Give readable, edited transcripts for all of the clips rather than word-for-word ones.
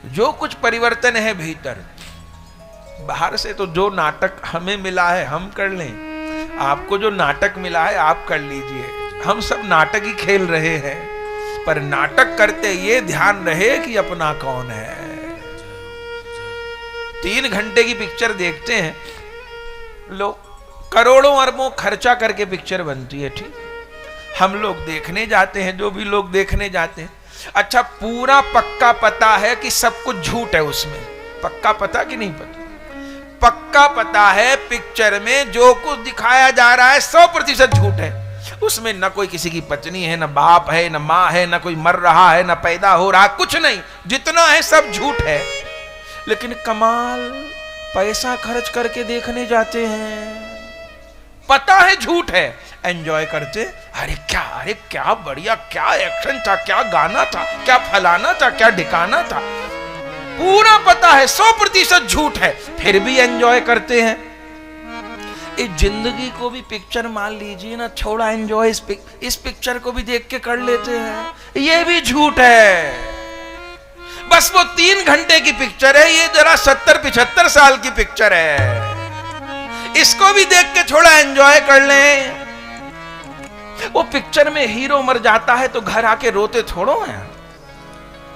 जो कुछ परिवर्तन है भीतर, बाहर से तो जो नाटक हमें मिला है हम कर लें, आपको जो नाटक मिला है आप कर लीजिए। हम सब नाटक ही खेल रहे हैं, पर नाटक करते ये ध्यान रहे कि अपना कौन है। 3 घंटे की पिक्चर देखते हैं लोग, करोड़ों अरबों खर्चा करके पिक्चर बनती है, ठीक। हम लोग देखने जाते हैं, जो भी लोग देखने जाते हैं, अच्छा पूरा पक्का पता है कि सब कुछ झूठ है उसमें, पक्का पता कि नहीं पता? पक्का पता है पिक्चर में जो कुछ दिखाया जा रहा है 100% झूठ है। उसमें न कोई किसी की पत्नी है, न बाप है, न माँ है, न कोई मर रहा है, न पैदा हो रहा, कुछ नहीं, जितना है सब झूठ है। लेकिन कमाल, पैसा खर्च करके देखने जाते हैं, पता है झूठ है, एंजॉय करते, अरे क्या बढ़िया, क्या एक्शन था, क्या गाना था, क्या फलाना था, क्या ढिकाना था, पूरा पता है 100% झूठ है, फिर भी एंजॉय करते हैं। इस जिंदगी को भी पिक्चर मान लीजिए ना, थोड़ा एंजॉय इस पिक्चर को भी देख के कर लेते हैं, ये भी झूठ है। बस वो 3 घंटे की पिक्चर है, ये जरा 70-75 साल की पिक्चर है, इसको भी देख के थोड़ा एंजॉय कर लें। वो पिक्चर में हीरो मर जाता है तो घर आके रोते थोड़ो हैं,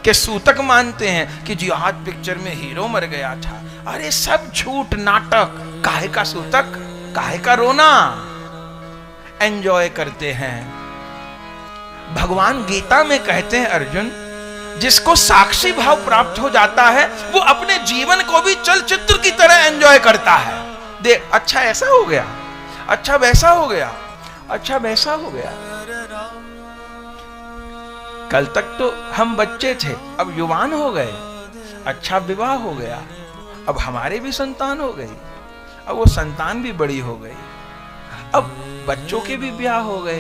कि सूतक मानते हैं कि जी आज पिक्चर में हीरो मर गया था। अरे सब झूठ नाटक, काहे का सूतक, काहे का रोना, एंजॉय करते हैं। भगवान गीता में कहते हैं अर्जुन, जिसको साक्षी भाव प्राप्त हो जाता है वो अपने जीवन को भी चलचित्र की तरह एंजॉय करता है। देख, अच्छा ऐसा हो गया, अच्छा वैसा हो गया, अच्छा वैसा हो गया। कल तक तो हम बच्चे थे, अब युवान हो गए, अच्छा विवाह हो गया, अब हमारे भी संतान हो गई, अब वो संतान भी बड़ी हो गई, अब बच्चों के भी ब्याह हो गए,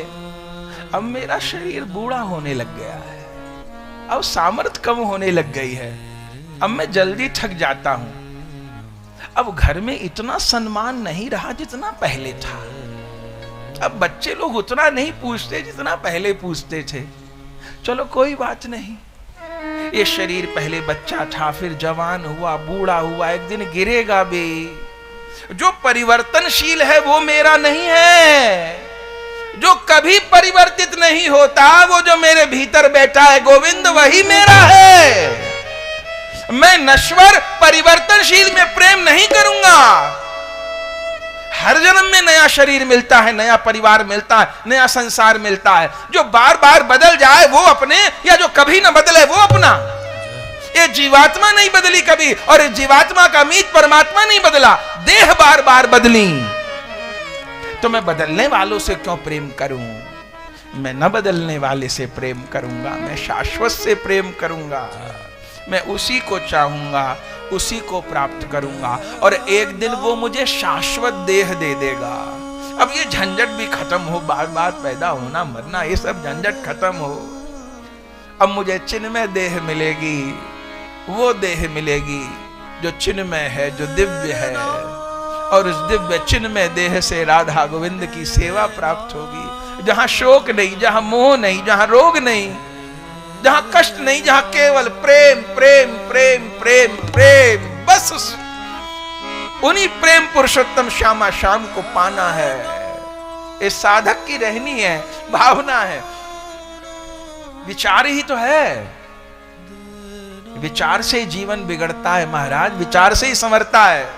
अब मेरा शरीर बूढ़ा होने लग गया है, अब सामर्थ्य कम होने लग गई है, अब मैं जल्दी थक जाता हूं, अब घर में इतना सम्मान नहीं रहा जितना पहले था, अब बच्चे लोग उतना नहीं पूछते जितना पहले पूछते थे। चलो कोई बात नहीं, ये शरीर पहले बच्चा था, फिर जवान हुआ, बूढ़ा हुआ, एक दिन गिरेगा भी। जो परिवर्तनशील है वो मेरा नहीं है, जो कभी परिवर्तित नहीं होता वो जो मेरे भीतर बैठा है गोविंद, वही मेरा है। मैं नश्वर परिवर्तनशील में प्रेम नहीं करूंगा। हर जन्म में नया शरीर मिलता है, नया परिवार मिलता है, नया संसार मिलता है। जो बार बार बदल जाए वो अपने, या जो कभी ना बदले वो अपना। ये जीवात्मा नहीं बदली कभी, और जीवात्मा का मीत परमात्मा नहीं बदला, देह बार बार बदली। तो मैं बदलने वालों से क्यों प्रेम करूं? मैं न बदलने वाले से प्रेम करूंगा, मैं शाश्वत से प्रेम करूंगा, मैं उसी को चाहूंगा, उसी को प्राप्त करूंगा, और एक दिन वो मुझे शाश्वत देह दे देगा। अब ये झंझट भी खत्म हो, बार बार पैदा होना मरना, ये सब झंझट खत्म हो। अब मुझे चिन्मय देह मिलेगी, वो देह मिलेगी जो चिन्मय है, जो दिव्य है, और उस दिव्य चिन्मय देह से राधा गोविंद की सेवा प्राप्त होगी, जहां शोक नहीं, जहां मोह नहीं, जहां रोग नहीं, जहां कष्ट नहीं, जहां केवल प्रेम प्रेम प्रेम प्रेम प्रेम। बस उन्हीं प्रेम पुरुषोत्तम श्यामा श्याम को पाना है। इस साधक की रहनी है, भावना है, विचार ही तो है। विचार से ही जीवन बिगड़ता है महाराज, विचार से ही संवरता है।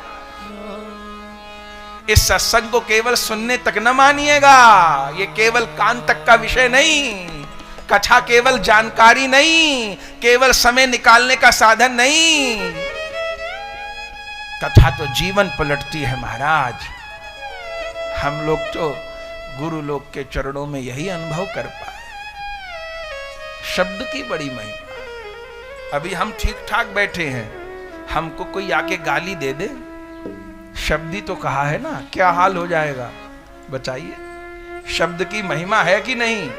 इस सत्संग को केवल सुनने तक न मानिएगा, ये केवल कान तक का विषय नहीं, कथा केवल जानकारी नहीं, केवल समय निकालने का साधन नहीं, कथा तो जीवन पलटती है महाराज। हम लोग तो गुरु लोग के चरणों में यही अनुभव कर पाए। शब्द की बड़ी महिमा। अभी हम ठीक ठाक बैठे हैं, हमको कोई आके गाली दे दे, शब्द ही तो कहा है ना, क्या हाल हो जाएगा बताइए। शब्द की महिमा है कि नहीं?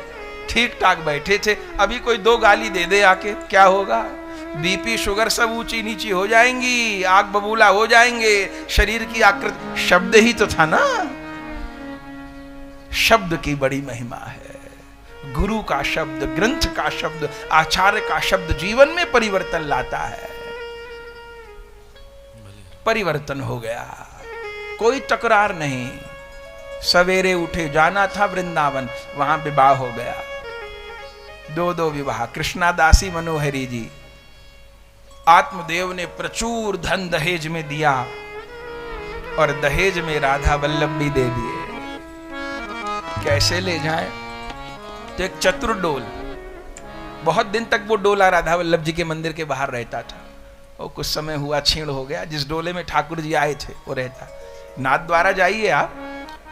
ठीक ठाक बैठे थे, अभी कोई 2 गाली दे दे आके, क्या होगा? बीपी शुगर सब ऊंची नीची हो जाएंगी, आग बबूला हो जाएंगे, शरीर की आकृति। शब्द ही तो था ना। शब्द की बड़ी महिमा है। गुरु का शब्द, ग्रंथ का शब्द, आचार्य का शब्द जीवन में परिवर्तन लाता है। परिवर्तन हो गया, कोई तकरार नहीं। सवेरे उठे, जाना था वृंदावन, वहां विवाह हो गया। 2 विवाह। कृष्णा दासी मनोहरी जी, आत्मदेव ने प्रचुर धन दहेज में दिया और दहेज में राधा वल्लभ भी दे दिए। कैसे ले जाएं? तो एक चतुर डोल, बहुत दिन तक वो डोला राधा वल्लभ जी के मंदिर के बाहर रहता था। और कुछ समय हुआ छीण हो गया। जिस डोले में ठाकुर जी आए थे वो रहता। नाथ द्वारा जाइए आप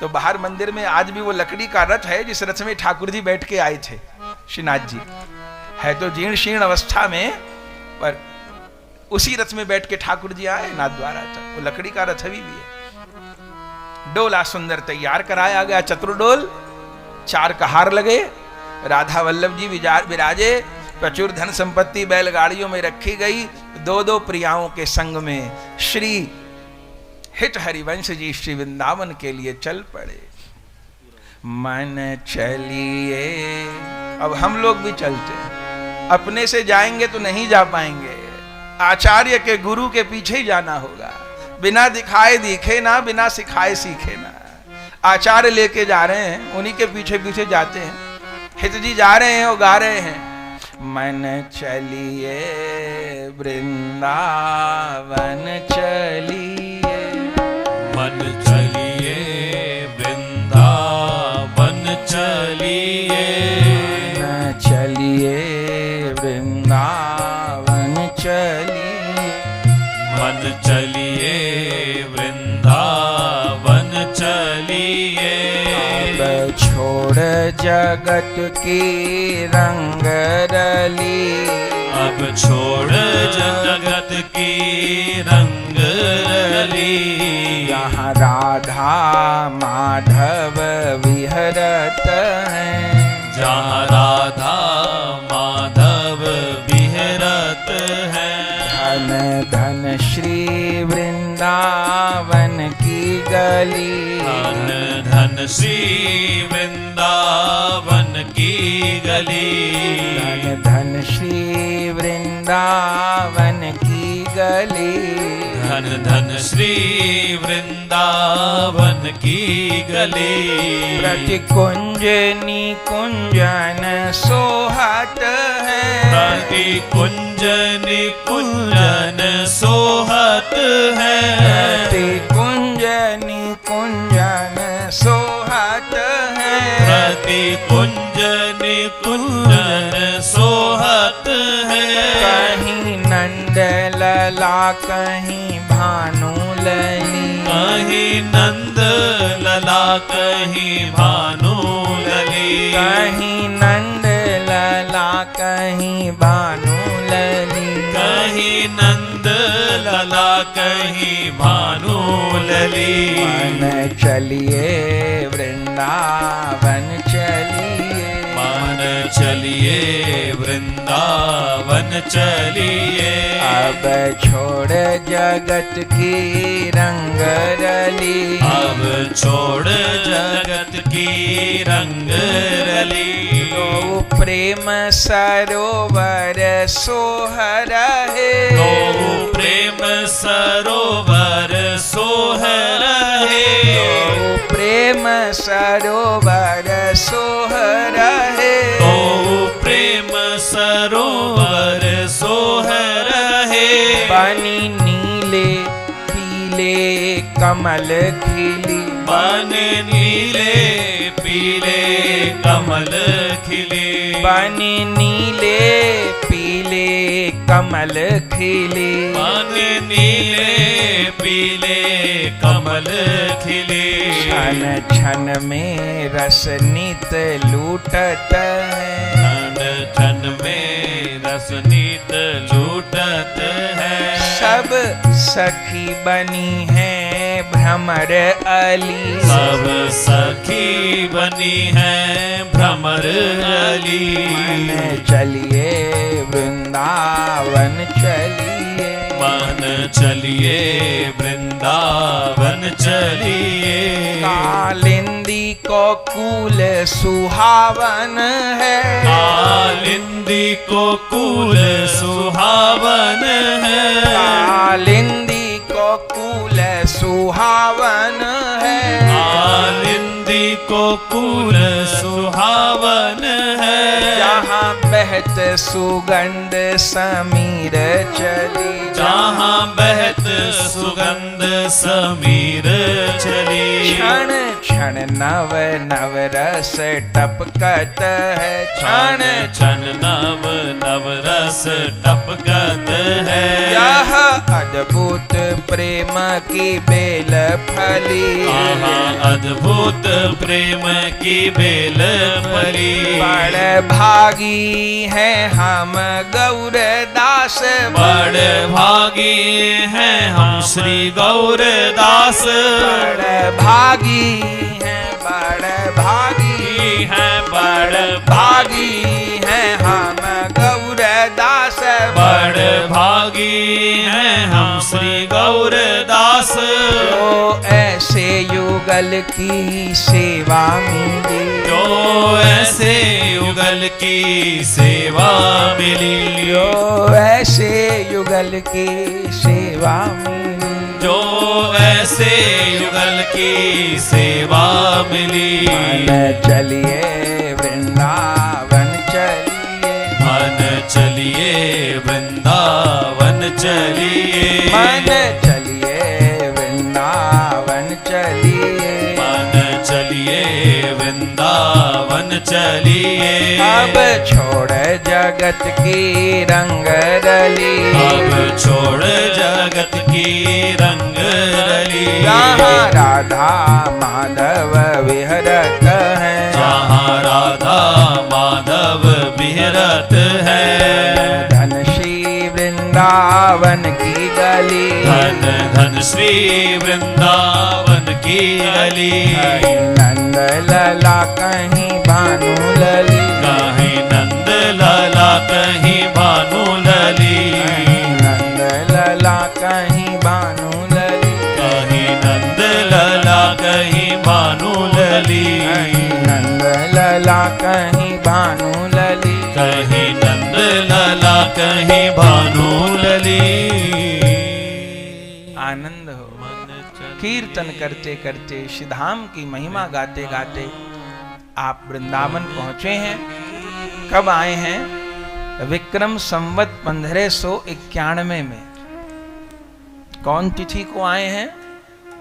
तो बाहर मंदिर में आज भी वो लकड़ी का रथ है जिस रथ में ठाकुर जी बैठ के आए थे। श्रीनाथ जी है तो जीर्ण शीर्ण अवस्था में, पर उसी रथ में बैठ के ठाकुर जी आए नाथ द्वारा तक। वो लकड़ी का रथ अभी भी है। डोला सुंदर तैयार कराया गया, चतुर्डोल, 4 कहार लगे, राधा वल्लभ जी विराजे, प्रचुर धन संपत्ति बैलगाड़ियों में रखी गई। 2 प्रियाओं के संग में श्री हित हरिवंश जी श्री वृंदावन के लिए चल पड़े। मन चलिए, अब हम लोग भी चलते हैं। अपने से जाएंगे तो नहीं जा पाएंगे, आचार्य के गुरु के पीछे ही जाना होगा। बिना दिखाए दिखे ना, बिना सिखाए सीखे ना। आचार्य लेके जा रहे हैं, उन्हीं के पीछे पीछे जाते हैं। हित जी जा रहे हैं और गा रहे हैं, मन चलिए वृंदावन चलिए, मन चलिए वृंदावन चलिए, मन चलिए वृंदावन चलिए, मन चलिए वृंदावन चलिए। अब छोड़ जगत की रंग रली, अब छोड़ जगत की रंग रली, यहाँ राधा माधव विहरत हैं, जहाँ राधा माधव विहरत हैं। धन धन श्री वृंदावन की गली, धन धन श्री वृंदावन की गली, धन धन श्री वृंदावन की गली, धन धन श्री वृंदावन की गली। प्रति कुंज निकुंजन सोहत है, प्रति कुंज निकुंजन सोहत है, प्रति कुंज निकुंजन सोहत है, प्रति कुंज निकुंजन सोहत है। कहीं नंद लला कहीं भानु लली, कहीं नंद लला कहीं भानु लली, कहीं नंद लला कहीं भानु लली, कहीं नंद लला कहीं भानु लली। मन चलिए वृंदावन चलिए, मन चलिए वृंदावन चलिए। अब छोड़ जगत की रंग रली, अब छोड़ जगत की रंग रली। तो प्रेम सरोवर सोहर है, तो प्रेम सरोवर सोहर है, तो प्रेम सरोवर सोहर है, तो प्रेम सरोवर सोहर है। पानी नीले पीले कमल खिली, बन नीले पीले कमल खिले, बन नीले पीले कमल खिली, बन नीले पीले कमल खिले। छन छन में रस नित लूटत है, छन छन में रस नित लूटत है। सब सखी बनी है भ्रमर अली, सब सखी बनी है भ्रमर अली। मन चलिए वृंदावन चलिए, मन चलिए वृंदावन चलिए। कालिंदी को कूल सुहावन है, कालिंदी को कूल सुहावन है, कालिंदी को कूल गोकुल सुहावन है। जहाँ बहत सुगंध समीर चली, जहाँ बहत सुगंध समीर चली। क्षण क्षण नव नव रस टपकत है, क्षण क्षण नव नव रस टपकत है। यह अद्भुत प्रेम की बेल फली, अद्भुत प्रेम की बेल फली। बड़ भागी हैं हम गौरदास, बड़ भागी हैं हम श्री गौरदास। बड़ भागी हैं, बड़ भागी हैं बड़ भागी हैं हम गौरदास। बड़ भागी हैं हम श्री गौरदास। जो ऐसे युगल की सेवा मिली, जो ऐसे युगल की सेवा मिली। जो ऐसे युगल की सेवा मिली, जो ऐसे युगल की सेवा मिली। मन चलिए वृंदावन चलिए, मन चलिए वृंदावन चलिए। मन चलिए वृंदावन चलिए। मन चलिए वृंदावन चलिए। अब छोड़ जगत की रंग रली, अब छोड़ जगत की रंग रली। जहाँ राधा माधव विहरत है, जहाँ राधा माधव विहरत है। धन श्री वृंदावन की गली, धन धन श्री वृंदावन की गली। कहीं नंद लला कहीं भानु लली, कहीं नंद लाला कहीं भानु लली। कहीं नंद लला कहीं भानु लली, कहीं नंद लला कहीं भानु लली। कहीं नंद लला कहीं भानु लली। कहीं नंद लाला कहीं भानु लली। आनंद हो। कीर्तन करते करते श्रीधाम की महिमा गाते गाते आप वृंदावन पहुंचे हैं। कब आए हैं? विक्रम संवत 1591 में। कौन तिथि को आए हैं?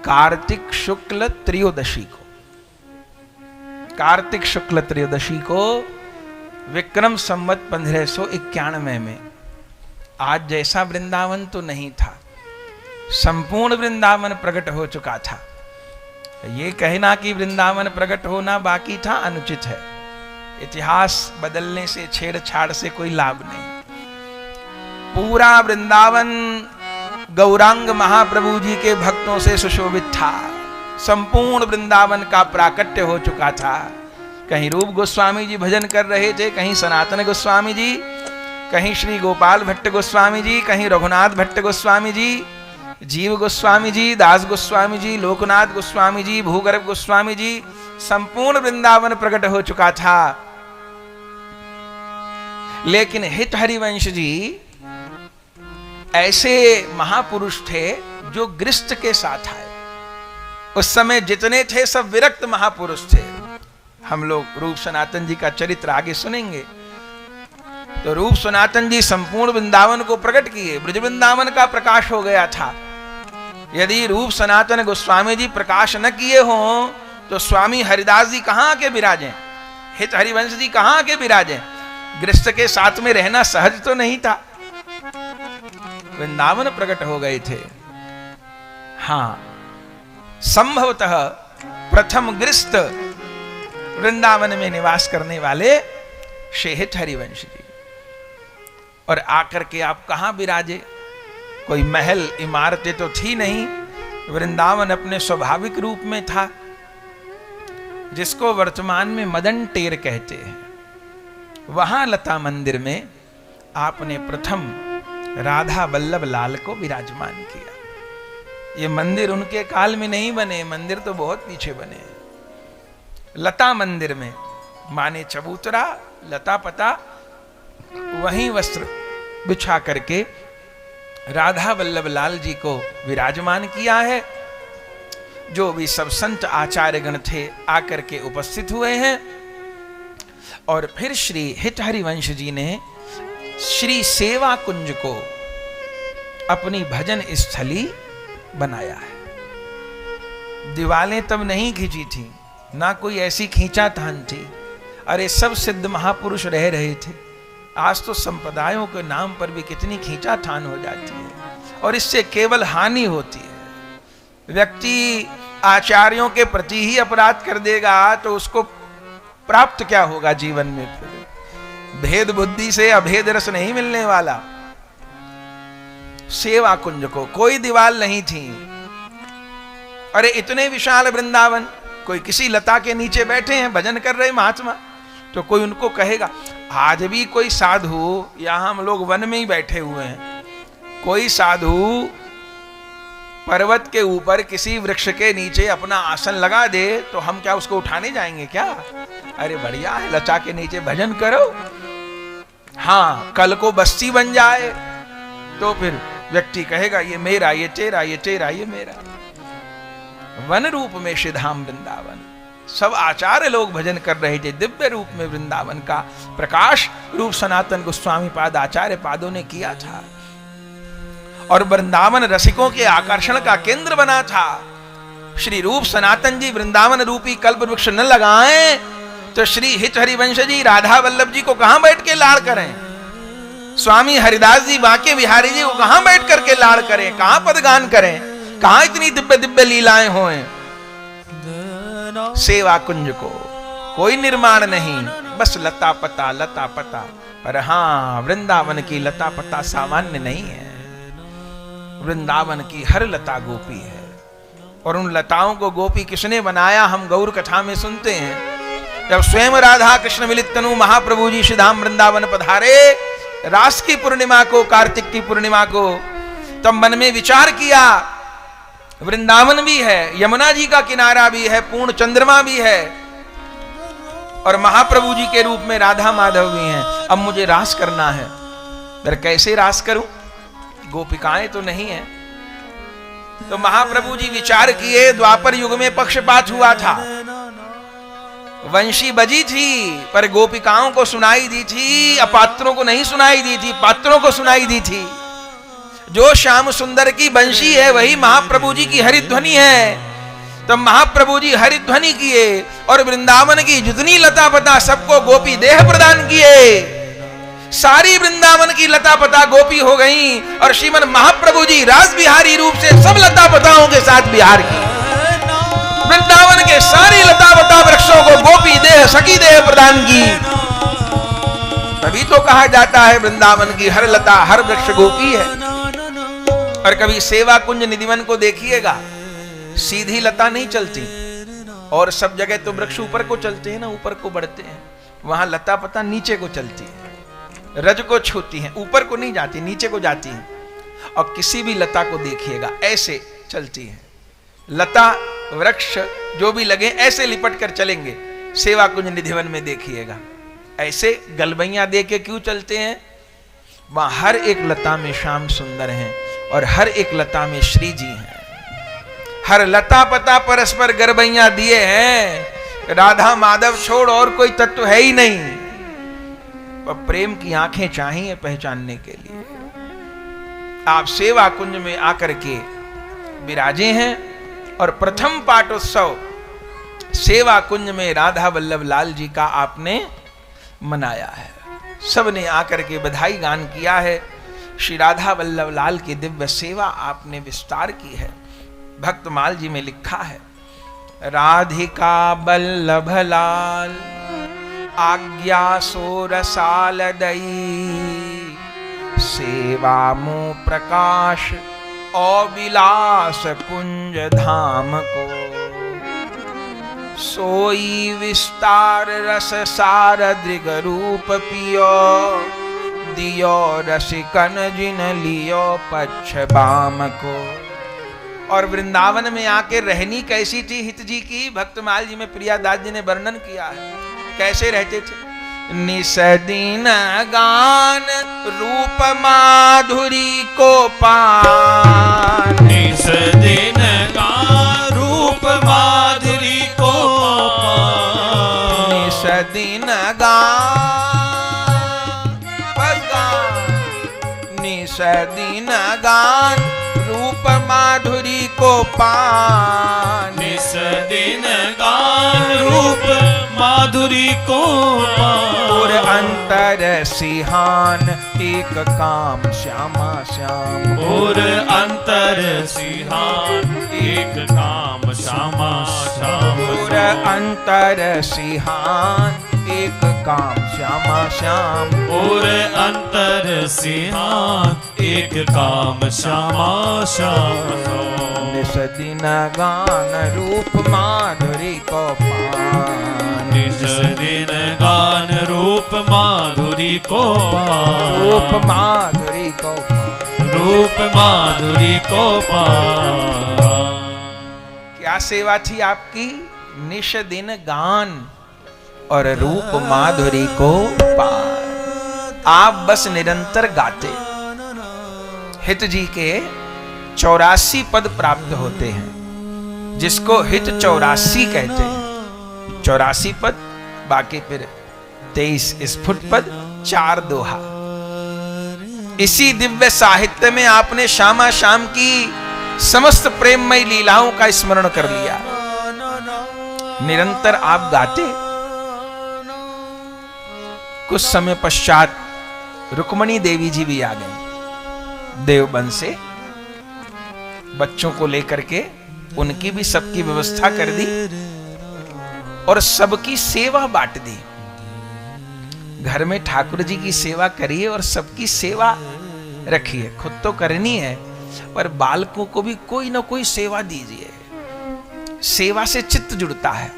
कार्तिक शुक्ल त्रयोदशी को। कार्तिक शुक्ल त्रयोदशी को विक्रम संवत 1591 में। आज जैसा वृंदावन तो नहीं था, संपूर्ण वृंदावन प्रकट हो चुका था। ये कहना कि वृंदावन प्रकट होना बाकी था अनुचित है। इतिहास बदलने से, छेड़छाड़ से कोई लाभ नहीं। पूरा वृंदावन गौरांग महाप्रभु जी के भक्तों से सुशोभित था। संपूर्ण वृंदावन का प्राकट्य हो चुका था। कहीं रूप गोस्वामी जी भजन कर रहे थे, कहीं सनातन गोस्वामी जी, कहीं श्री गोपाल भट्ट गोस्वामी जी, कहीं रघुनाथ भट्ट गोस्वामी जी, जीव गोस्वामी जी, दास गोस्वामी जी, लोकनाथ गोस्वामी जी, भूगर्भ गोस्वामी जी। संपूर्ण वृंदावन प्रकट हो चुका था। लेकिन हित हरिवंश जी ऐसे महापुरुष थे जो गृहस्थ के साथ आए। उस समय जितने थे सब विरक्त महापुरुष थे। हम लोग रूप सनातन जी का चरित्र आगे सुनेंगे। तो रूप सनातन जी संपूर्ण वृंदावन को प्रकट किए। ब्रज वृंदावन का प्रकाश हो गया था। यदि रूप सनातन गोस्वामी जी प्रकाश न किए हों तो स्वामी हरिदास जी कहां के विराजें? हित हरिवंश जी कहां के विराजें? गृहस्थ के साथ में रहना सहज तो नहीं था। वृंदावन प्रकट हो गए थे। हां, संभवतः प्रथम गृहस्थ वृंदावन में निवास करने वाले श्री हित हरिवंश जी। और आकर के आप कहां विराजे? कोई महल इमारतें तो थी नहीं। वृंदावन अपने स्वाभाविक रूप में था, जिसको वर्तमान में मदन टेर कहते हैं। वहां लता मंदिर में आपने प्रथम राधा वल्लभ लाल को विराजमान किया। ये मंदिर उनके काल में नहीं बने, मंदिर तो बहुत पीछे बने। लता मंदिर में माने चबूतरा, लता पता, वहीं वस्त्र बिछा करके राधा वल्लभ लाल जी को विराजमान किया है। जो भी सब संत आचार्यगण थे आकर के उपस्थित हुए हैं। और फिर श्री हित हरिवंश जी ने श्री सेवा कुंज को अपनी भजन स्थली बनाया है। दीवालें तब नहीं खींची थी, ना कोई ऐसी खींचातान थी। अरे सब सिद्ध महापुरुष रह रहे थे। आज तो संप्रदायों के नाम पर भी कितनी खींचातान हो जाती है, और इससे केवल हानि होती है। व्यक्ति आचार्यों के प्रति ही अपराध कर देगा तो उसको प्राप्त क्या होगा जीवन में? फिर भेद बुद्धि से अभेद रस नहीं मिलने वाला। सेवा कुंज को कोई दीवार नहीं थी। अरे इतने विशाल वृंदावन, कोई किसी लता के नीचे बैठे हैं भजन कर रहे महात्मा, तो कोई उनको कहेगा। आज भी कोई साधु, यहां हम लोग वन में ही बैठे हुए हैं, कोई साधु पर्वत के ऊपर किसी वृक्ष के नीचे अपना आसन लगा दे तो हम क्या उसको उठाने जाएंगे क्या? अरे बढ़िया है, लता के नीचे भजन करो। हाँ, कल को बस्ती बन जाए तो फिर व्यक्ति कहेगा ये मेरा, ये तेरा, ये तेरा, ये मेरा। वन रूप में श्रीधाम वृंदावन, सब आचार्य लोग भजन कर रहे थे। दिव्य रूप में वृंदावन का प्रकाश रूप सनातन गोस्वामी पाद आचार्य पादों ने किया था, और वृंदावन रसिकों के आकर्षण का केंद्र बना था। श्री रूप सनातन जी वृंदावन रूपी कल्प वृक्ष न लगाएं तो श्री हित हरिवंश जी राधा वल्लभ जी को कहां बैठ के लाड़ करें? स्वामी हरिदास जी बांके बिहारी जी को कहां बैठ करके लाड़ करें? कहां पदगान करें? कहां इतनी दिव्य दिव्य लीलाएं होएं? सेवा कुंज को कोई निर्माण नहीं, बस लता पता लता पता। पर हां, वृंदावन की लता पता सामान्य नहीं है। वृंदावन की हर लता गोपी है, और उन लताओं को गोपी किसने बनाया हम गौर कथा में सुनते हैं। जब स्वयं राधा कृष्ण मिलित तनु महाप्रभु जी श्रीधाम वृंदावन पधारे रास की पूर्णिमा को, कार्तिक की पूर्णिमा को, तब मन में विचार किया वृंदावन भी है, यमुना जी का किनारा भी है, पूर्ण चंद्रमा भी है, और महाप्रभु जी के रूप में राधा माधव भी हैं। अब मुझे रास करना है, पर कैसे रास करूं? गोपिकाएं तो नहीं है। तो महाप्रभु जी विचार किए। द्वापर युग में पक्षपात हुआ था, वंशी बजी थी पर गोपिकाओं को सुनाई दी थी, अपात्रों को नहीं सुनाई दी थी, पात्रों को सुनाई दी थी। जो श्याम सुंदर की बंशी है वही महाप्रभु जी की हरिध्वनि है। तो महाप्रभु जी हरिध्वनि किए और वृंदावन की जितनी लता पता सबको गोपी देह प्रदान किए। सारी वृंदावन की लता पता गोपी हो गई, और श्रीमन महाप्रभु जी रास बिहारी रूप से सब लता पताओं के साथ बिहार की। वृंदावन के सारी लता पता वृक्षों को गोपी देह सखी देह प्रदान की। तभी तो कहा जाता है वृंदावन की हर लता हर वृक्ष गोपी है। और कभी सेवा कुंज निधिवन को देखिएगा, सीधी लता नहीं चलती, और सब जगह तो वृक्ष ऊपर को चलते हैं ना, ऊपर को बढ़ते हैं। वहां लता पता नीचे को चलती है, रज को छूती हैं, ऊपर को नहीं जाती, नीचे को जाती हैं। और किसी भी लता को देखिएगा ऐसे चलती है। लता वृक्ष जो भी लगे ऐसे लिपट कर चलेंगे। सेवा कुंज निधिवन में देखिएगा ऐसे गलबैया दे के क्यों चलते हैं? वहां हर एक लता में श्याम सुंदर हैं, और हर एक लता में श्री जी हैं। हर लता पता परस्पर गरबैया दिए हैं। राधा माधव छोड़ और कोई तत्व है ही नहीं। पर प्रेम की आंखें चाहिए पहचानने के लिए। आप सेवा कुंज में आकर के विराजे हैं, और प्रथम पाठोत्सव सेवा कुंज में राधा वल्लभ लाल जी का आपने मनाया है। सबने आकर के बधाई गान किया है। श्री राधा वल्लभ लाल की दिव्य सेवा आपने विस्तार की है। भक्तमाल जी में लिखा है, राधिका वल्लभ लाल आज्ञा सो रसाल दई, सेवा मुँह प्रकाश अविलास कुंज धाम को, सोई विस्तार रस सार दृग रूप पियो, दियो रसिकन जिन लियो पक्ष बाम को। और वृंदावन में आके रहनी कैसी थी हित जी की, भक्तमाल जी में प्रियादास जी ने वर्णन किया है। कैसे रहते थे? निसदीन गान रूप माधुरी को पान, निसदीन गान रूप दिन गान रूप माधुरी को पान। निस दिन गान रूप माधुरी को पान। और अंतर सिहान एक काम श्यामा श्याम। और अंतर सिहान एक काम श्यामा श्याम। और अंतर सिहान एक काम श्यामा श्याम। और अंतर सिहान एक काम श्यामा श्याम। निस दिन गान रूप माधुरी को पान। निस दिन गान रूप माधुरी को पान। रूप माधुरी को पान। रूप माधुरी को पान। क्या सेवा थी आपकी? निश दिन गान और रूप माधुरी को पान। आप बस निरंतर गाते। हित जी के 84 पद प्राप्त होते हैं, जिसको हित 84 कहते हैं। 84 पद, बाकी फिर 23 स्फुट पद, 4 दोहा। इसी दिव्य साहित्य में आपने श्यामा श्याम की समस्त प्रेममयी लीलाओं का स्मरण कर लिया। निरंतर आप गाते। कुछ समय पश्चात रुक्मणी देवी जी भी आ गई देवबंद से। बच्चों को लेकर के उनकी भी सबकी व्यवस्था कर दी और सबकी सेवा बांट दी। घर में ठाकुर जी की सेवा करिए और सबकी सेवा रखिए। खुद तो करनी है, पर बालकों को भी कोई ना कोई सेवा दीजिए। सेवा से चित्त जुड़ता है।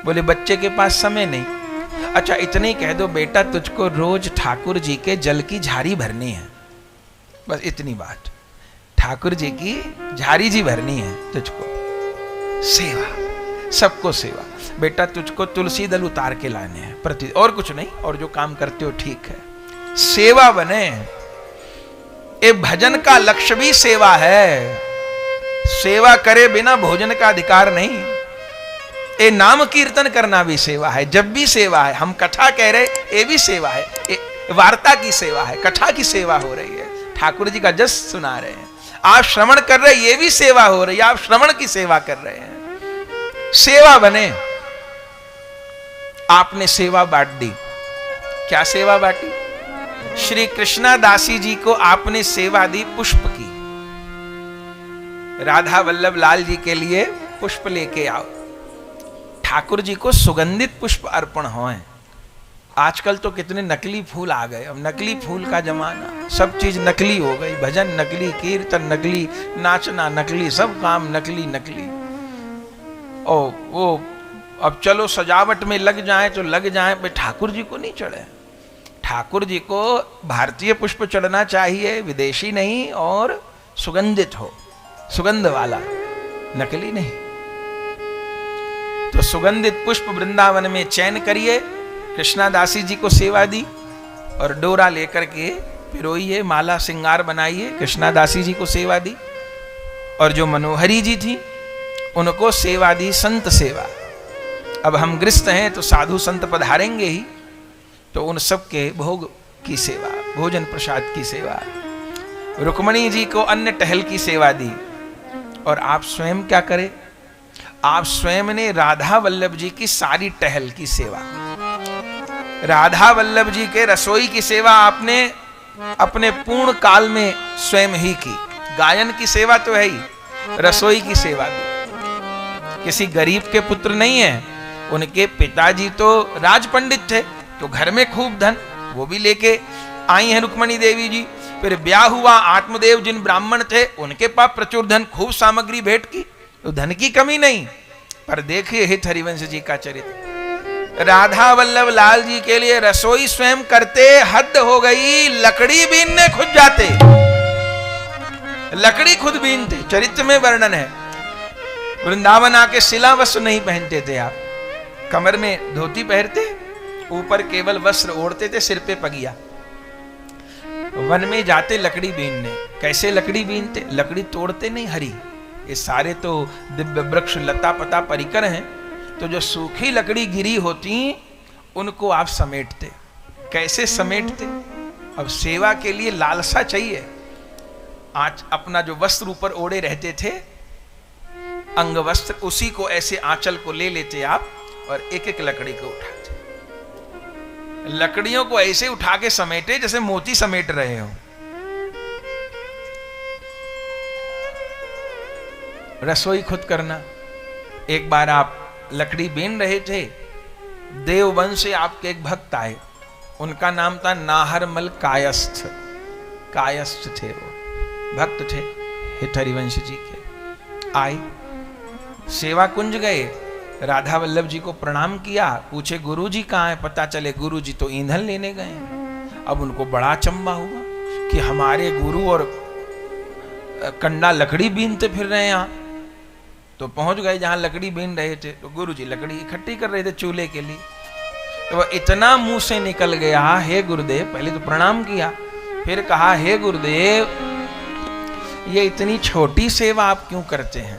बोले बच्चे के पास समय नहीं, अच्छा इतने ही कह दो बेटा तुझको रोज ठाकुर जी के जल की झारी भरनी है। बस इतनी बात, ठाकुर जी की झारी जी भरनी है तुझको। सेवा, सबको सेवा। बेटा तुझको तुलसी दल उतार के लाने हैं प्रति, और कुछ नहीं। और जो काम करते हो ठीक है, सेवा बने। ये भजन का लक्ष्य भी सेवा है। सेवा करे बिना भोजन का अधिकार नहीं। ये नाम कीर्तन करना भी सेवा है। जब भी सेवा है। हम कथा कह रहे, ये भी सेवा है। ये वार्ता की सेवा है, कथा की सेवा हो रही है, ठाकुर जी का जस सुना रहे हैं। आप श्रवण कर रहे, ये भी सेवा हो रही है। आप श्रवण की सेवा कर रहे हैं। सेवा बने। आपने सेवा बांट दी। क्या सेवा बांटी? श्री कृष्णा दासी जी को आपने सेवा दी पुष्प की। राधा वल्लभ लाल जी के लिए पुष्प लेके आओ। ठाकुर जी को सुगंधित पुष्प अर्पण होए। आजकल तो कितने नकली फूल आ गए। अब नकली फूल का जमाना, सब चीज नकली हो गई। भजन नकली, कीर्तन नकली, नाचना नकली, सब काम नकली नकली। ओ वो अब चलो सजावट में लग जाए तो लग जाए, पे ठाकुर जी को नहीं चढ़े। ठाकुर जी को भारतीय पुष्प चढ़ना चाहिए, विदेशी नहीं, और सुगंधित हो, सुगंध वाला, नकली नहीं। तो सुगंधित पुष्प वृंदावन में चयन करिए। कृष्णा दासी जी को सेवा दी और डोरा लेकर के पिरोइए, माला श्रृंगार बनाइए। कृष्णा दासी जी को सेवा दी। और जो मनोहरी जी थी उनको सेवा दी, संत सेवा। अब हम गृहस्थ हैं तो साधु संत पधारेंगे ही, तो उन सब के भोग की सेवा, भोजन प्रसाद की सेवा। रुक्मणी जी को अन्न टहल की सेवा दी। और आप स्वयं क्या करें? आप स्वयं ने राधा वल्लभ जी की सारी टहल की सेवा, राधा वल्लभ जी के रसोई की सेवा आपने अपने पूर्ण काल में स्वयं ही की। गायन की सेवा तो है ही, रसोई की सेवा भी। किसी गरीब के पुत्र नहीं है, उनके पिताजी तो राज पंडित थे, तो घर में खूब धन, वो भी लेके आई हैं रुक्मणी देवी जी। फिर ब्याह हुआ, आत्मदेव जिन ब्राह्मण थे उनके पास प्रचुर धन, खूब सामग्री भेंट की, तो धन की कमी नहीं। पर देखिए हित हरिवंश जी का चरित्र। राधा वल्लभ लाल जी के लिए रसोई स्वयं करते, हद हो गई, लकड़ी बीनने खुद जाते, लकड़ी खुद बीनते। चरित्र में वर्णन है। वृंदावन आके सिला वस्त्र नहीं पहनते थे आप, कमर में धोती पहनते, ऊपर केवल वस्त्र ओढ़ते थे, सिर पे पगिया। वन में जाते लकड़ी बीनने। कैसे लकड़ी बीनते? लकड़ी तोड़ते नहीं, हरी। ये सारे तो दिव्य वृक्ष लता पता परिकर हैं, तो जो सूखी लकड़ी गिरी होती उनको आप समेटते। कैसे समेटते? अब सेवा के लिए लालसा चाहिए, आज अपना जो वस्त्र ऊपर ओढ़े रहते थे, अंग वस्त्र, उसी को ऐसे आंचल को ले लेते आप और एक एक लकड़ी को उठाते, लकड़ियों को ऐसे उठा के समेटे जैसे मोती समेट रहे हो। रसोई खुद करना। एक बार आप लकड़ी बीन रहे थे, देववन से आपके एक भक्त आए, उनका नाम था नाहरमल कायस्थ। कायस्थ थे, वो भक्त थे हित हरिवंश जी के। आए, सेवा कुंज गए, राधा वल्लभ जी को प्रणाम किया, पूछे गुरुजी कहाँ है, पता चले गुरुजी तो ईंधन लेने गए। अब उनको बड़ा अचंभा हुआ कि हमारे गुरु और कंडा लकड़ी बीनते फिर रहे हैं यहाँ। तो पहुंच गए जहां लकड़ी बीन रहे थे, तो गुरुजी लकड़ी इकट्ठी कर रहे थे चूल्हे के लिए। तो वह इतना मुंह से निकल गया, हे गुरुदेव, पहले तो प्रणाम किया, फिर कहा हे गुरुदेव, ये इतनी छोटी सेवा आप क्यों करते हैं,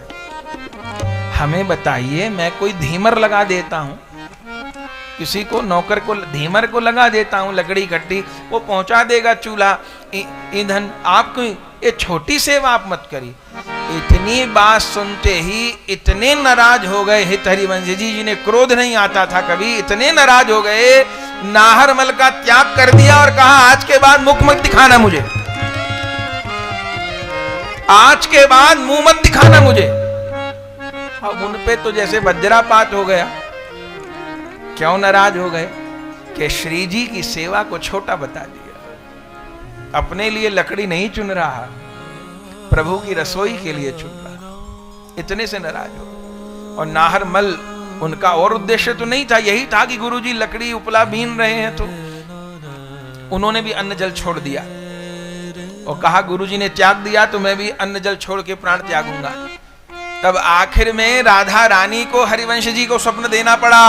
हमें बताइए। मैं कोई धीमर लगा देता हूं, किसी को नौकर को धीमर को लगा देता हूं, लकड़ी इकट्ठी, वो पहुंचा देगा चूल्हा ईंधन, आपको ये छोटी सेवा आप मत करिए। इतनी बात सुनते ही इतने नाराज हो गए हित हरिवंश जी, जिन्हें क्रोध नहीं आता था कभी, इतने नाराज हो गए, नाहरमल का त्याग कर दिया और कहा आज के बाद मुख मत दिखाना मुझे, आज के बाद मुंह मत दिखाना मुझे। अब उन पे तो जैसे वज्रापात हो गया। क्यों नाराज हो गए? कि श्री जी की सेवा को छोटा बता दिया, अपने लिए लकड़ी नहीं चुन रहा, प्रभु की रसोई के लिए चुन रहा, इतने से नाराज हो। और नाहरमल उनका और उद्देश्य तो नहीं था, यही था कि गुरुजी लकड़ी उपला बीन रहे हैं, तो उन्होंने भी अन्न जल छोड़ दिया और कहा गुरुजी ने त्याग दिया तो मैं भी अन्न जल छोड़ के प्राण त्यागूंगा। तब आखिर में राधा रानी को हरिवंश जी को स्वप्न देना पड़ा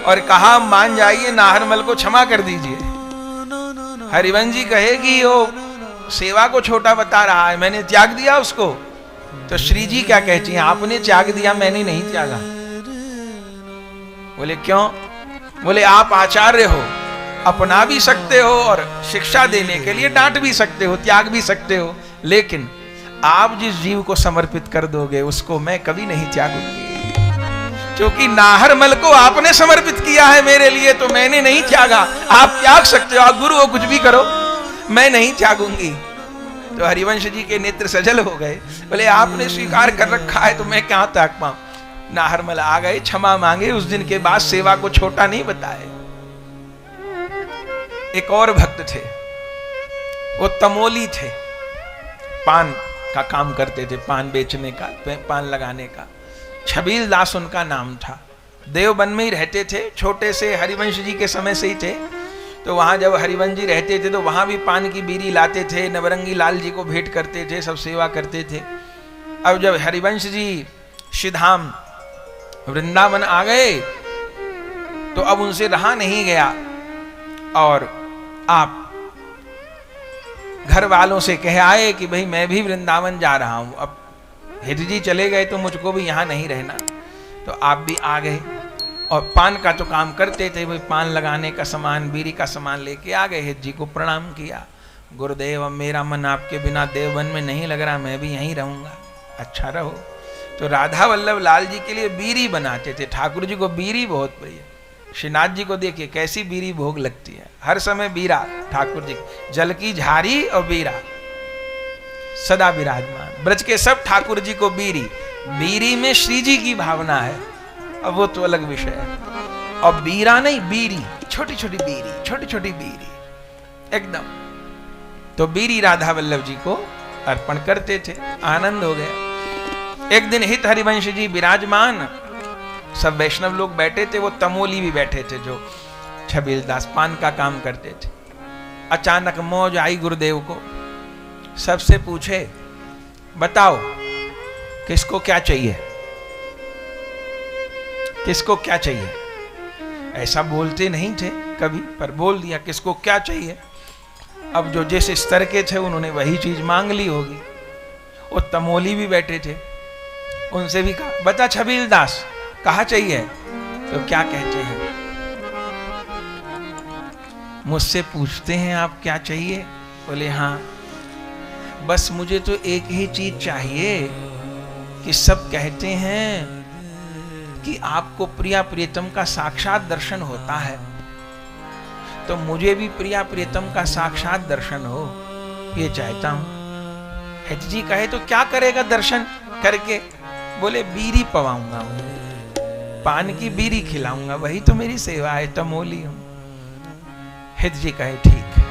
और कहा मान जाइए, नाहरमल को क्षमा कर दीजिए। हरिवंश जी कहे कि वो सेवा को छोटा बता रहा है, मैंने त्याग दिया उसको। तो श्री जी क्या कहती हैं, आपने त्याग दिया, मैंने नहीं त्यागा। बोले क्यों? बोले आप आचार्य हो, अपना भी सकते हो और शिक्षा देने के लिए डांट भी सकते हो, त्याग भी सकते हो, लेकिन आप जिस जीव को समर्पित कर दोगे उसको मैं कभी नहीं त्यागूंगी, क्योंकि नाहरमल को आपने समर्पित किया है मेरे लिए, तो मैंने नहीं त्यागा। आप त्याग सकते हो, आप गुरु हो, कुछ भी करो, मैं नहीं त्यागूंगी। तो हरिवंश जी के नेत्र सजल हो गए, बोले आपने स्वीकार कर रखा है तो मैं क्या त्याग पाऊं। नाहरमल आ गए, क्षमा मांगे, उस दिन के बाद सेवा को छोटा नहीं बताए। एक और भक्त थे, वो तमोली थे, पान का काम करते थे, पान बेचने का, पान लगाने का। छबील दास उनका नाम था, देवबन में ही रहते थे, छोटे से हरिवंश जी के समय से ही थे। तो वहां जब हरिवंश जी रहते थे तो वहां भी पान की बीड़ी लाते थे, नवरंगी लाल जी को भेंट करते थे, सब सेवा करते थे। अब जब हरिवंश जी श्रीधाम वृंदावन आ गए तो अब उनसे रहा नहीं गया और आप घर वालों से कह आए कि भाई मैं भी वृंदावन जा रहा हूं, अब हित जी चले गए तो मुझको भी यहां नहीं रहना। तो आप भी आ गए और पान का तो काम करते थे, भाई पान लगाने का सामान, बीड़ी का सामान लेके आ गए। हित जी को प्रणाम किया, गुरुदेव अब मेरा मन आपके बिना देववन में नहीं लग रहा, मैं भी यहीं रहूंगा। अच्छा रहो। तो राधा वल्लभ लाल जी के लिए बीड़ी बनाते थे, ठाकुर जी को बीड़ी बहुत प्रिय। श्रीनाथ जी को देखिए कैसी बीड़ी भोग लगती है, हर समय बीरा ठाकुर जी, जल की झारी और बीरा सदा विराजमान। ब्रज के सब ठाकुर जी को बीरी, बीरी में श्री जी की भावना है, अब वो तो अलग विषय है। और बीरा नहीं, बीरी, छोटी छोटी बीरी, छोटी छोटी बीरी एकदम। तो बीरी राधा वल्लभ जी को अर्पण करते थे, आनंद हो गया। एक दिन हित हरिवंश जी विराजमान, सब वैष्णव लोग बैठे थे, वो तमोली भी बैठे थे जो छबील दास पान का काम करते थे। अचानक मौज आई गुरुदेव को, सबसे पूछे बताओ किसको क्या चाहिए, किसको क्या चाहिए। ऐसा बोलते नहीं थे कभी, पर बोल दिया किसको क्या चाहिए। अब जो जिस स्तर के थे उन्होंने वही चीज मांग ली होगी। वो तमोली भी बैठे थे, उनसे भी कहा बता छबील दास कहा चाहिए। तो क्या कहते हैं, मुझसे पूछते हैं आप क्या चाहिए। बोले हाँ। बस मुझे तो एक ही चीज चाहिए कि सब कहते हैं कि आपको प्रिया प्रियतम का साक्षात दर्शन होता है, तो मुझे भी प्रिया प्रियतम का साक्षात दर्शन हो, ये चाहता हूं। हित जी कहे तो क्या करेगा दर्शन करके? बोले बीरी पवाऊंगा, पान की बीरी खिलाऊंगा, वही तो मेरी सेवा है, तमोली हूं। हित जी कहे ठीक है।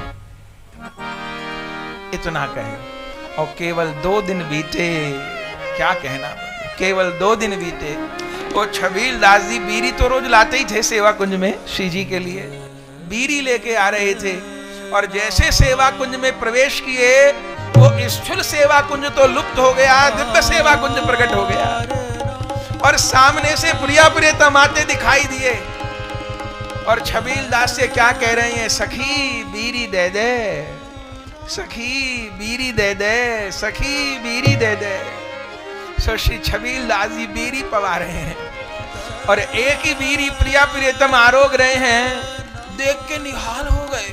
इतना कहे और केवल 2 दिन बीते, क्या कहना, केवल 2 दिन बीते। वो छबील दास जी बीरी तो रोज लाते ही थे सेवा कुंज में, श्री जी के लिए बीरी लेके आ रहे थे, और जैसे सेवा कुंज में प्रवेश किए वो स्थूल सेवा कुंज तो लुप्त हो गया, दिव्य सेवा कुंज प्रकट हो गया, और सामने से प्रिया प्रियतम आते दिखाई दिए। और छबील दास से क्या कह रहे हैं? सखी बीरी दे दे, सखी बीरी दे दे, सखी बीरी दे दे। सो श्री छबील दास जी बीरी पवा रहे हैं, और एक ही बीरी प्रिया प्रियतम आरोग रहे हैं। देख के निहाल हो गए,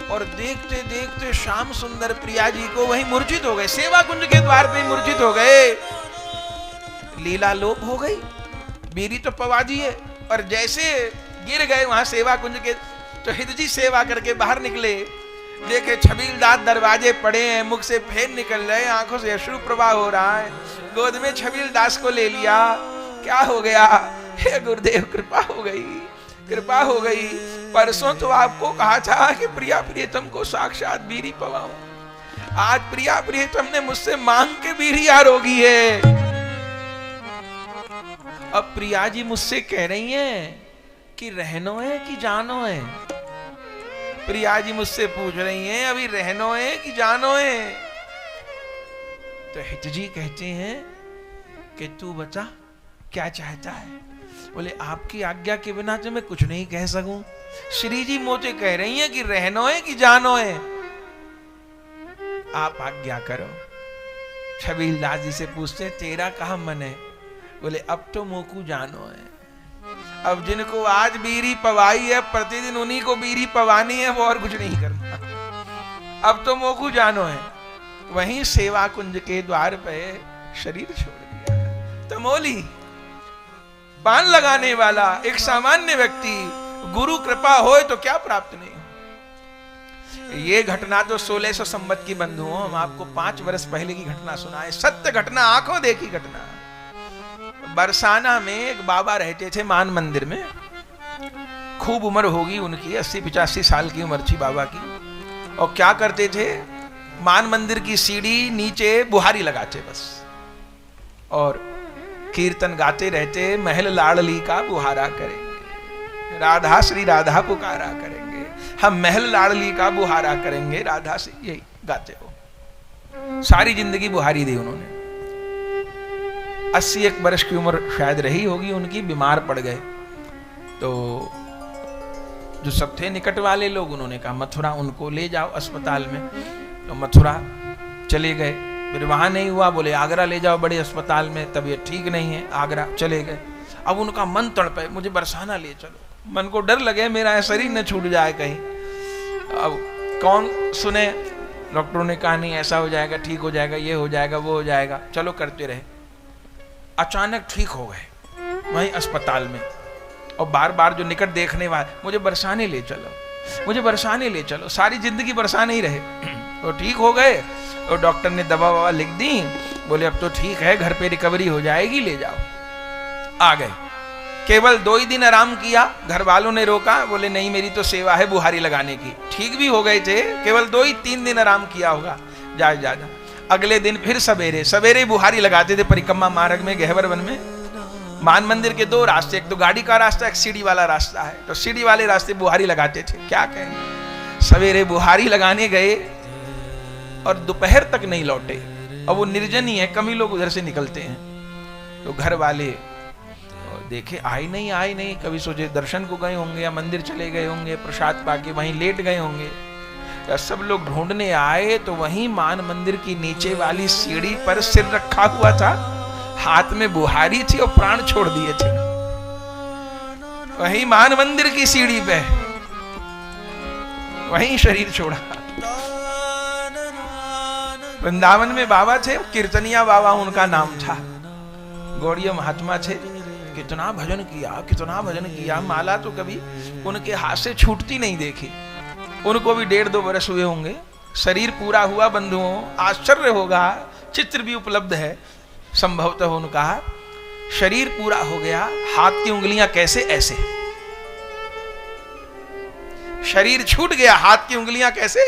और देखते देखते श्याम सुंदर प्रिया जी को वहीं मूर्छित हो गए, सेवा कुंज के द्वार पे मूर्छित हो गए। लीला लोप हो गई, बीरी तो पवा दिए, और जैसे गिर गए वहां सेवा कुंज के, तो हित जी सेवा करके बाहर निकले, देखे छबील दास दरवाजे पड़े हैं, मुख से फेन निकल रहे, आंखों से अश्रु प्रवाह हो रहा है। गोद में छबील दास को ले लिया, क्या हो गया? हे गुरुदेव कृपा हो गई, कृपा हो गई। परसों तो आपको कहा था कि प्रिया प्रियतम को साक्षात बीरी पवाऊं, आज प्रिया प्रियतम ने मुझसे मांग के बीरी आरोगी है। अब प्रिया जी मुझसे कह रही हैं कि रहनो है कि जानो है? प्रिया जी मुझसे पूछ रही हैं अभी रहनो है कि जानो है? तो हित जी कहते हैं कि तू बता क्या चाहता है? बोले आपकी आज्ञा के बिना तो मैं कुछ नहीं कह सकूं। श्री जी मुझे कह रही हैं कि रहनो है कि जानो है, आप आज्ञा करो। छबील दास जी से पूछते तेरा कहा मन है? बोले अब तो मोकू जानो है, अब जिनको आज बीरी पवाई है प्रतिदिन उन्हीं को बीरी पवानी है, वो और कुछ नहीं करना, अब तो मोकू जानो है। वहीं सेवा कुंज के द्वार पे शरीर छोड़ दिया। तमोली पान लगाने वाला एक सामान्य व्यक्ति, गुरु कृपा होए तो क्या प्राप्त नहीं हो। ये घटना तो 1600 संवत की बंधुओं, हम आपको 5 वर्ष पहले की घटना सुनाए, सत्य घटना, आंखों देखी घटना। बरसाना में एक बाबा रहते थे मान मंदिर में, खूब उम्र होगी उनकी, 80-85 साल की उम्र थी बाबा की। और क्या करते थे, मान मंदिर की सीढ़ी नीचे बुहारी लगाते बस, और कीर्तन गाते रहते, महल लाडली का बुहारा करेंगे, राधा श्री राधा पुकारा करेंगे, हम महल लाडली का बुहारा करेंगे, राधा से, यही गाते हो। सारी जिंदगी बुहारी दी उन्होंने। 81 वर्ष की उम्र शायद रही होगी उनकी, बीमार पड़ गए। तो जो सब थे निकट वाले लोग, उन्होंने कहा मथुरा उनको ले जाओ अस्पताल में। तो मथुरा चले गए, फिर वहां नहीं हुआ, बोले आगरा ले जाओ बड़े अस्पताल में, तबीयत ठीक नहीं है, आगरा चले गए। अब उनका मन तड़पे, मुझे बरसाना ले चलो। मन को डर लगे मेरा शरीर न छूट जाए कहीं। अब कौन सुने, डॉक्टरों ने कहा नहीं ऐसा हो जाएगा, ठीक हो जाएगा, ये हो जाएगा, वो हो जाएगा, चलो करते रहे। अचानक ठीक हो गए वहीं अस्पताल में, और बार बार जो निकट देखने वाले, मुझे बरसाने ले चलो, मुझे बरसाने ले चलो, सारी जिंदगी बरसाने ही रहे। तो ठीक हो गए, और डॉक्टर ने दवा ववा लिख दी, बोले अब तो ठीक है, घर पे रिकवरी हो जाएगी, ले जाओ। आ गए, केवल 2 ही दिन आराम किया, घर वालों ने रोका, बोले नहीं मेरी तो सेवा है बुहारी लगाने की। ठीक भी हो गए थे, केवल 2-3 दिन आराम किया होगा, जा जा जा। अगले दिन फिर सवेरे सवेरे बुहारी लगाते थे परिक्रमा मार्ग में, गहवर वन में। मान मंदिर के 2 रास्ते, एक तो गाड़ी का रास्ता, एक सीढ़ी वाला रास्ता है, तो सीढ़ी वाले रास्ते बुहारी लगाते थे। क्या कहें, सवेरे बुहारी लगाने गए और दोपहर तक नहीं लौटे, और वो निर्जन ही है, कम ही लोग उधर से निकलते हैं। तो घर वाले देखे आए नहीं, कभी सोचे दर्शन को गए होंगे या मंदिर चले गए होंगे, प्रसाद पाके वहीं लेट गए होंगे। सब लोग ढूंढने आए तो वहीं मान मंदिर की नीचे वाली सीढ़ी पर सिर रखा हुआ था, हाथ में बुहारी थी और प्राण छोड़ दिए थे वहीं मान मंदिर की सीढ़ी पे, वहीं शरीर छोड़ा। वृंदावन में बाबा थे, कीर्तनिया बाबा उनका नाम था। गौड़ीय महात्मा थे, कितना भजन किया, माला तो कभी उनके हाथ से छूटती नहीं देखी। उनको भी 1.5-2 वर्ष हुए होंगे। शरीर पूरा हुआ बंधुओं, आश्चर्य होगा, चित्र भी उपलब्ध है संभवतः उनका। शरीर पूरा हो गया, हाथ की उंगलियां कैसे ऐसे, शरीर छूट गया, हाथ की उंगलियां कैसे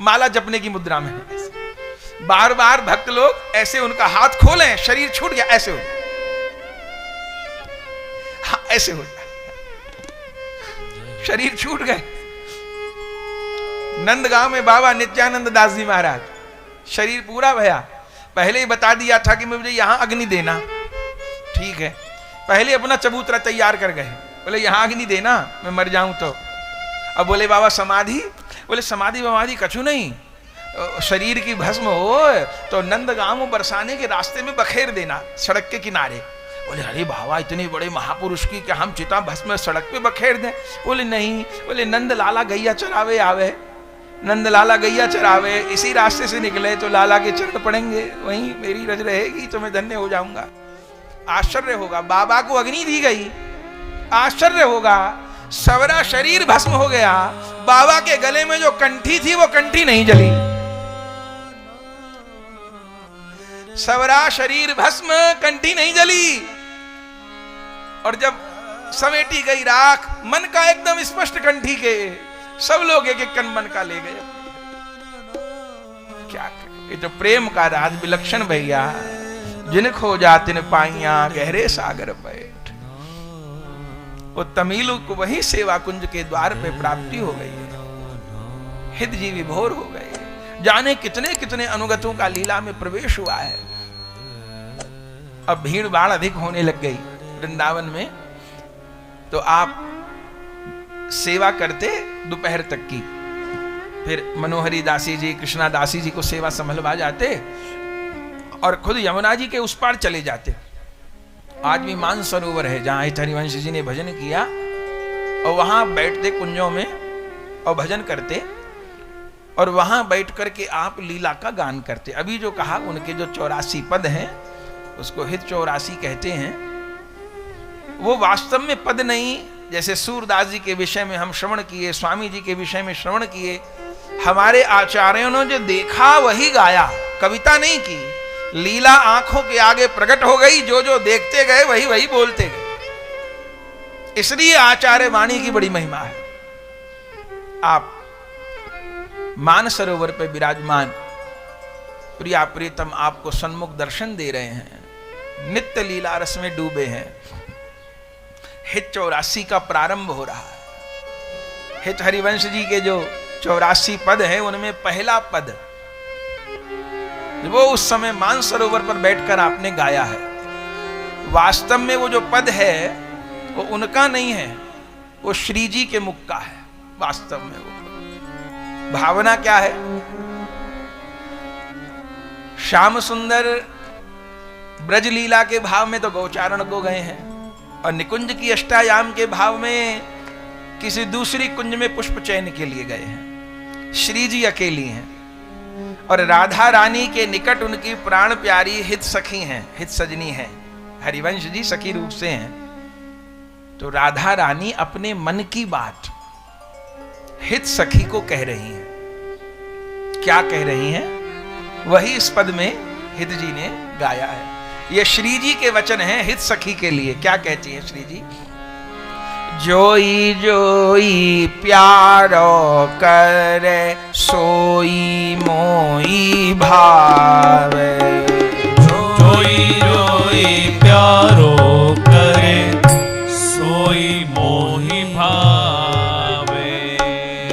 माला जपने की मुद्रा में। बार बार भक्त लोग ऐसे उनका हाथ खोलें, शरीर छूट गया, ऐसे हो जाए, हाँ ऐसे हो जाए, शरीर छूट गए। नंदगांव में बाबा नित्यानंद दास जी महाराज, शरीर पूरा भया, पहले ही बता दिया था कि मुझे यहां अग्नि देना, ठीक है, पहले अपना चबूतरा तैयार कर गए, बोले यहां अग्नि देना मैं मर जाऊं तो। अब बोले बाबा समाधि, बोले समाधि वमाधि कछु नहीं, शरीर की भस्म हो तो नंदगांव बरसाने के रास्ते में बखेर देना सड़क के किनारे। बोले अरे बाबा इतने बड़े महापुरुष की क्या हम चिता भस्म सड़क पे बखेर दें? बोले नहीं, बोले नंद लाला गैया चरावे आवे, नंद लाला गैया चरावे, इसी रास्ते से निकले तो लाला के चरण पड़ेंगे, वहीं मेरी रज रहेगी तो मैं धन्य हो जाऊंगा। आश्चर्य होगा, बाबा को अग्नि दी गई, आश्चर्य होगा, सवरा शरीर भस्म हो गया, बाबा के गले में जो कंठी थी वो कंठी नहीं जली। सवरा शरीर भस्म, कंठी नहीं जली। और जब समेटी गई राख, मन का एकदम स्पष्ट कंठी के, सब लोग एक एक कण मन का ले गए। क्या करें, ये तो प्रेम का राज विलक्षण भैया, जिन खो जातिन पाइया गहरे सागर बैठ। वो तमिलु को वही सेवा कुंज के द्वार पे प्राप्ति हो गई है, हित जी विभोर हो गए, जाने कितने कितने अनुगतों का लीला में प्रवेश हुआ है। अब भीड़ भाड़ अधिक होने लग गई वृंदावन में, तो आप सेवा करते दोपहर तक की, फिर मनोहरी दासी जी, कृष्णा दासी जी को सेवा संभलवा जाते और खुद यमुना जी के उस पार चले जाते। आज भी मान सरोवर है जहां हरिवंश जी ने भजन किया, और वहां बैठते कुंजों में और भजन करते, और वहां बैठ करके आप लीला का गान करते। अभी जो कहा उनके जो 84 पद हैं उसको हित 84 कहते हैं। वो वास्तव में पद नहीं, जैसे सूरदास जी के विषय में हम श्रवण किए, स्वामी जी के विषय में श्रवण किए, हमारे आचार्यों ने जो देखा वही गाया, कविता नहीं की। लीला आंखों के आगे प्रकट हो गई, जो जो देखते गए वही वही बोलते गए। इसलिए आचार्य वाणी की बड़ी महिमा है। आप मानसरोवर पे विराजमान प्रिया प्रीतम आपको सन्मुख दर्शन दे रहे हैं, नित्य लीला रस में डूबे हैं। हित 84 का प्रारंभ हो रहा है। हित हरिवंश जी के जो 84 पद हैं उनमें पहला पद वो उस समय मानसरोवर पर बैठकर आपने गाया है। वास्तव में वो जो पद है वो उनका नहीं है, वो श्री जी के मुख का है। वास्तव में वो भावना क्या है? श्याम सुंदर ब्रज लीला के भाव में तो गौचारण को गए हैं, और निकुंज की अष्टायाम के भाव में किसी दूसरी कुंज में पुष्प चयन के लिए गए हैं। श्री जी अकेली हैं, और राधा रानी के निकट उनकी प्राण प्यारी हित सखी हैं, हित सजनी हैं। हरिवंश जी सखी रूप से हैं, तो राधा रानी अपने मन की बात हित सखी को कह रही हैं। क्या कह रही हैं? वही इस पद में हित जी ने गाया है। ये श्री जी के वचन हैं हित सखी के लिए। क्या कहती है श्री जी? जोई जोई प्यारो करे सोई मोई भावे। जोई जोई प्यारो करे सोई मोही भावे।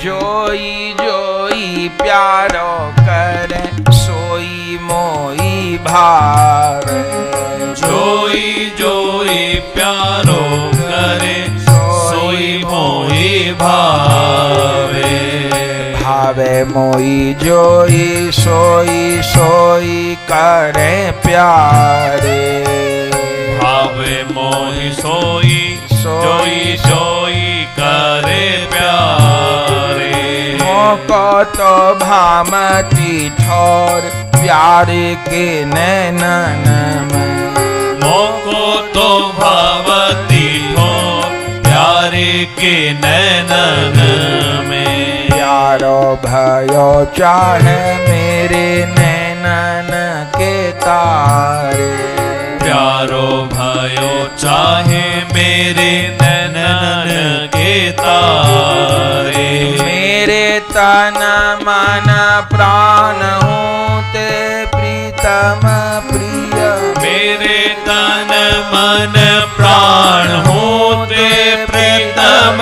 जोई जोई प्यारो करे सोई मोई भावे। जोई जोई प्यारो करे सोई मोही भावे। भावे मोई जोई सोई सोई करे प्यारे। भावे मोही सोई जोई जोई करे प्यारे। मोको तो भामती ठोर प्यारे के नैनन में। मोको तो भवती हो प्यारे के नैनन में। प्यारो भयो चाहे मेरे नैनन के तारे। प्यारो भयो चाहे मेरे नैनन के तारे। मेरे तन मन प्राण होते प्रीतम प्रिय। मेरे तन मन प्राण होते प्रीतम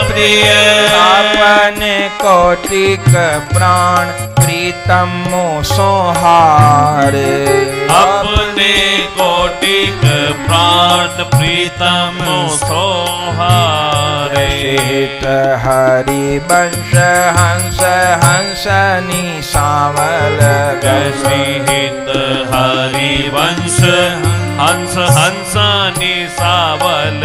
प्रिय। अपने कोटिक प्राण प्रीतम मो सोहारे। अपने कोटिक प्राण प्रीतम सोहारे। हित हरि वंश हंस हंसनी सावल हित हरि वंश हंस हंसनी सावल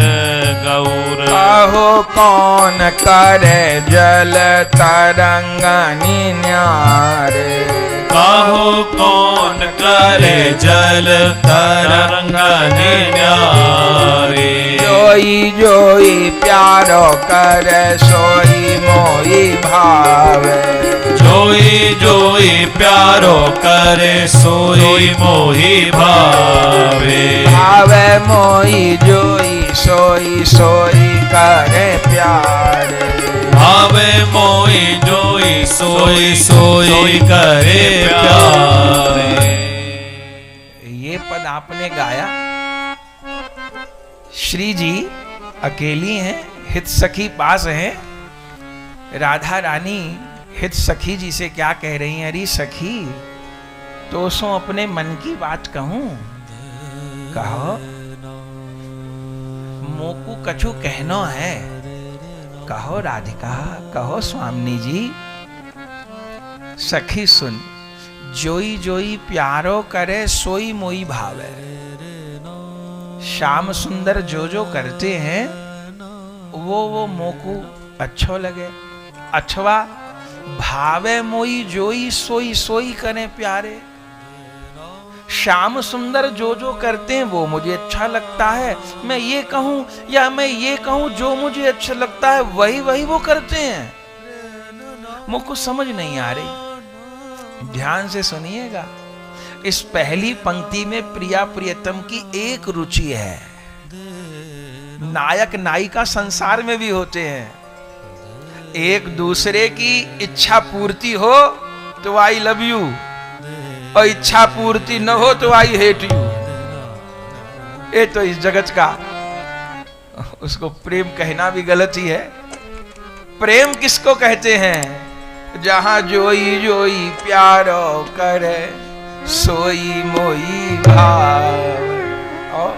गौर। कहो कौन करे जल तरंगनी न्यारे। कहो कौन करे जल तरंगनी न्यारे। जोई जोई प्यारो करे सोई मोई भावे। जोई जोई प्यारो करे सोई मोही भावे। भावे मोई जोई सोई सोई करे प्यारे। भावे मोई जोई सोई सोई करे प्यारे। ये पद आपने गाया। श्री जी अकेली हैं, हित सखी पास हैं। राधा रानी हित सखी जी से क्या कह रही हैं? अरे सखी तो सो अपने मन की बात कहूं। कहो मोकू कछु कहनो है। कहो राधिका, कहो स्वामिनी जी। सखी सुन, जोई जोई प्यारो करे सोई मोई भावे। श्याम सुंदर जो जो करते हैं वो मोकू अच्छो लगे। अथवा भावे मोई जोई सोई सोई करें प्यारे। श्याम सुंदर जो जो करते हैं वो मुझे अच्छा लगता है। मैं ये कहूं या मैं ये कहूं, जो मुझे अच्छा लगता है वही वही वो करते हैं। मुझको समझ नहीं आ रही। ध्यान से सुनिएगा। इस पहली पंक्ति में प्रिया प्रियतम की एक रुचि है। नायक नायिका संसार में भी होते हैं। एक दूसरे की इच्छा पूर्ति हो तो आई लव यू, और इच्छा पूर्ति न हो तो आई हेट यू। ये तो इस जगत का, उसको प्रेम कहना भी गलत ही है। प्रेम किसको कहते हैं? जहां जोई जोई प्यारो करे सोई मोई भाव। और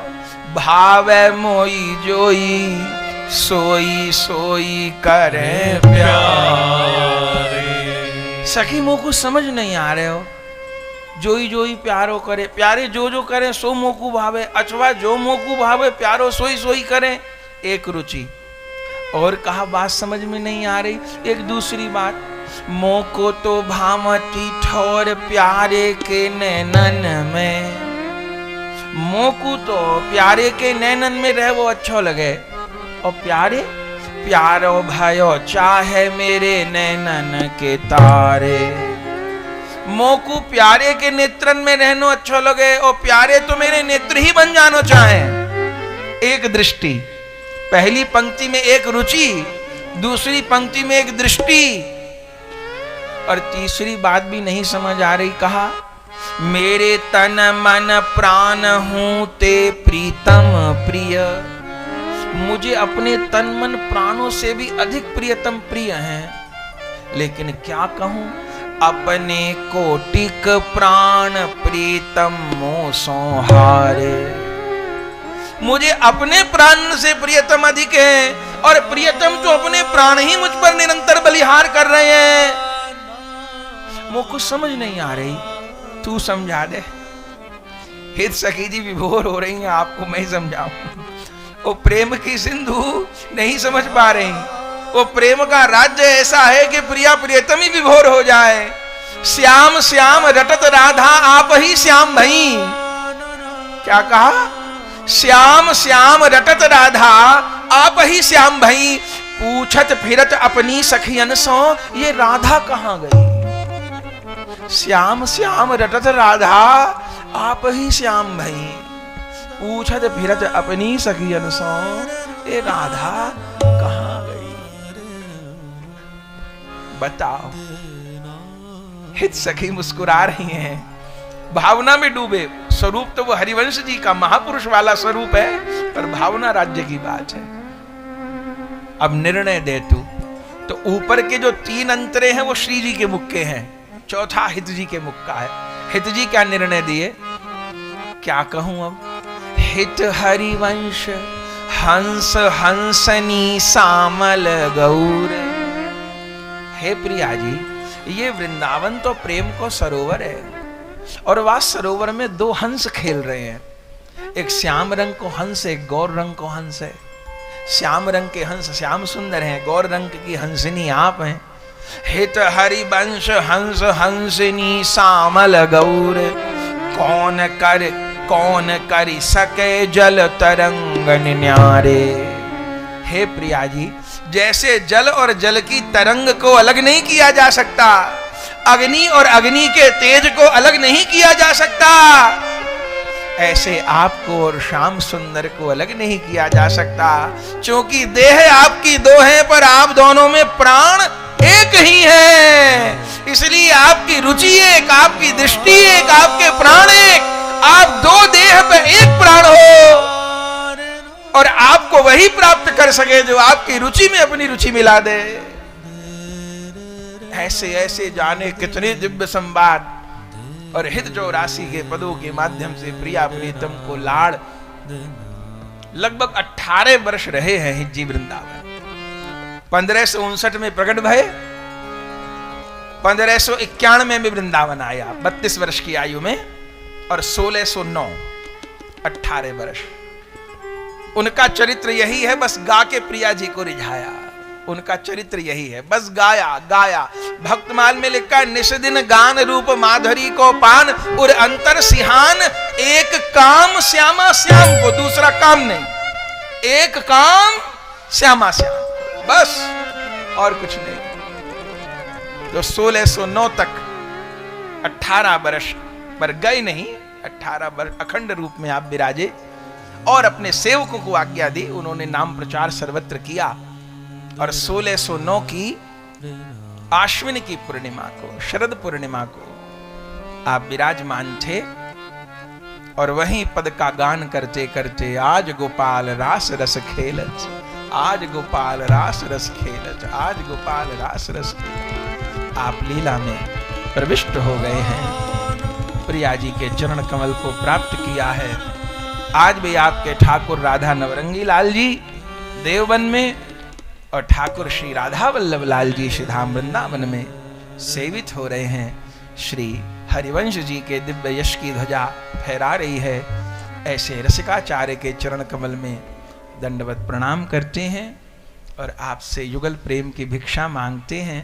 भावे मोई जोई सोई सोई करे प्यारे। सखी मोकू समझ नहीं आ रहे हो। जोई जोई प्यारो करे, प्यारे जो जो करें सो मोकू भावे। अथवा जो मोकू भावे प्यारो सोई सोई करें। एक रुचि। और कहा बात समझ में नहीं आ रही। एक दूसरी बात, मोको तो भामती ठोर प्यारे के नैनन में। मोकू तो प्यारे के नैनन में रहे वो अच्छो लगे। और प्यारे प्यारो भयो चाहे मेरे नैनन के तारे। मोकू प्यारे के नेत्रन में रहनो अच्छो लगे, और प्यारे तो मेरे नेत्र ही बन जानो चाहे। एक दृष्टि। पहली पंक्ति में एक रुचि, दूसरी पंक्ति में एक दृष्टि, और तीसरी बात भी नहीं समझ आ रही। कहा मेरे तन मन प्राण हूं ते प्रीतम प्रिय। मुझे अपने तन मन प्राणों से भी अधिक प्रियतम प्रिय हैं। लेकिन क्या कहूं, अपने कोटिक प्राण प्रीतम मो सोहारे। मुझे अपने प्राण से प्रियतम अधिक है, और प्रियतम तो अपने प्राण ही मुझ पर निरंतर बलिहार कर रहे हैं। मुझको समझ नहीं आ रही, तू समझा दे। हित सखी जी विभोर हो रही हैं, आपको मैं समझाऊं। वो प्रेम की सिंधु नहीं समझ पा रही। वो प्रेम का राज्य ऐसा है कि प्रिया प्रियतम ही विभोर हो जाए। श्याम श्याम रटत राधा आप ही श्याम भई। क्या कहा? श्याम श्याम रटत राधा आप ही श्याम भई। पूछत फिरत अपनी सखियन सो ये राधा कहां गई। श्याम श्याम रटत राधा आप ही श्याम भई। पूछत फिरत अपनी सखियन सो ये राधा कहां गई। बताओ। हित सखी मुस्कुरा रही हैं, भावना में डूबे। स्वरूप तो वो हरिवंश जी का महापुरुष वाला स्वरूप है, पर भावना राज्य की बात है। अब निर्णय दे तू। तो ऊपर के जो 3 अंतरे हैं वो श्री जी के मुख के हैं, चौथा हित जी के मुख का है। हित जी क्या निर्णय दिए, क्या कहूं अब। हित हरिवंश हंस हंसनी सामल गौर। हे प्रिया जी, ये वृंदावन तो प्रेम को सरोवर है, और वह सरोवर में 2 हंस खेल रहे हैं। एक श्याम रंग को हंस, एक गौर रंग को हंस है। श्याम रंग के हंस श्याम सुंदर हैं, गौर रंग की हंसनी आप हैं। हित हरिवंश हंस हंसनी सामल गौर। कौन कर सके जल तरंग न्यारे। हे प्रिया जी, जैसे जल और जल की तरंग को अलग नहीं किया जा सकता, अग्नि और अग्नि के तेज को अलग नहीं किया जा सकता, ऐसे आपको और श्याम सुंदर को अलग नहीं किया जा सकता। क्योंकि देह आपकी 2 है, पर आप दोनों में प्राण एक ही है। इसलिए आपकी रुचि एक, आपकी दृष्टि एक, आपके प्राण एक। आप 2 देह पे एक प्राण हो, और आपको वही प्राप्त कर सके जो आपकी रुचि में अपनी रुचि मिला दे। ऐसे ऐसे जाने कितने दिव्य संवाद और हित जो राशि के पदों के माध्यम से प्रिया प्रीतम को लाड़। लगभग 18 वर्ष रहे हैं हित जी वृंदावन। 1559 में प्रकट भये, 1591 में वृंदावन आया 32 वर्ष की आयु में, और 1609 18 वर्ष। उनका चरित्र यही है, बस गा के प्रिया जी को रिझाया। उनका चरित्र यही है, बस गाया गाया। भक्तमाल में लिखा है, निश दिन गान रूप माधुरी को पान, और अंतर सिहान एक काम श्यामा श्याम को। दूसरा काम नहीं, एक काम श्यामा श्याम, बस और कुछ नहीं। तो 1609 तक 18 वर्ष पर गए नहीं, 18 वर्ष अखंड रूप में आप विराजे, और अपने सेवकों को आज्ञा दी। उन्होंने नाम प्रचार सर्वत्र किया, और 1609 की आश्विन की पूर्णिमा को, शरद पूर्णिमा को आप विराजमान थे। और वहीं पद का गान करते करते, आज गोपाल रास रस खेलच, आज गोपाल रास रस खेलच, आज गोपाल रास रस खेलच, आप लीला में प्रविष्ट हो गए हैं। प्रिया जी के चरण कमल को प्राप्त किया है। आज भी आपके ठाकुर राधा नवरंगी लाल जी देवबन में, और ठाकुर श्री राधा वल्लभ लाल जी श्री धाम वृंदावन में सेवित हो रहे हैं। श्री हरिवंश जी के दिव्य यश की ध्वजा फहरा रही है। ऐसे रसिकाचार्य के चरण कमल में दंडवत प्रणाम करते हैं, और आपसे युगल प्रेम की भिक्षा मांगते हैं।